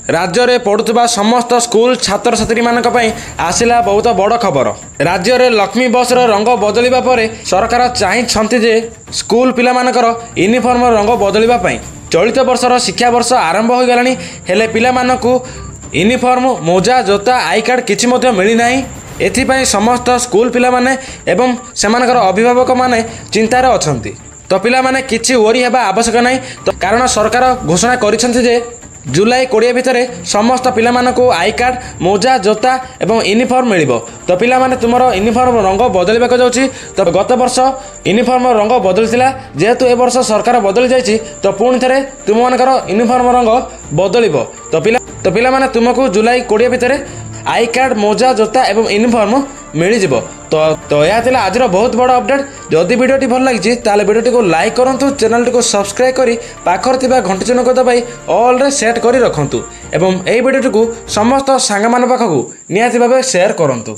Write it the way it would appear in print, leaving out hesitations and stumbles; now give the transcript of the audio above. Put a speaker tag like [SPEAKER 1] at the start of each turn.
[SPEAKER 1] राज्य में पढ़ुवा समस्त स्कूल छात्र छात्री मानक आसिला बहुत बड़ खबर। राज्य में लक्ष्मी बस रंग बदलवा पर सरकार चाहते जे स्कूल पिला मानकर यूनिफॉर्म रंग बदलवा चलित वर्षर शिक्षा वर्ष आरंभ हो गलानी हेले पिला मानकु यूनिफॉर्म मोजा जोता आई कार्ड किछि मध्य मिली नाही। एथिपाई समस्त स्कूल पिला माने एवं सेमानकर अभिभावक माने चिंतार अछंती। तो पिला माने किछि ओरी हेबा आवश्यक नाही। तो कारण सरकार घोषणा करिसंती जे जुलाई 20 भितर समस्त पिला मानकु आई कार्ड मोजा जोता एवं यूनिफॉर्म मिलिबो। तो पिला माने तुमर यूनिफॉर्म रंग बदलबाक जाउची। तो गत वर्ष यूनिफॉर्म रंग बदलथिला जेहेतु ए वर्ष सरकार बदली जाइछि तो पुणी थरे तुम मानकर यूनिफॉर्म रंग बदलिबो। तो पिला माने तुमको जुलाई 20 भितर आई कार्ड मोजा जोता एवं यूनिफॉर्म मिल जिवो। तो यह थिला आज बहुत बड़ा अपडेट। जदि वीडियोटी भल लगी ताले वीडियोटी को लाइक करंतु, चैनल को सब्सक्राइब करी पाखर थिबा घंटी चिन्ह को दबाई ऑल रे सेट करी रखंतु एवं एई वीडियोटी को समस्त सांग मान पाखकु निहाती भाबे शेयर करंतु।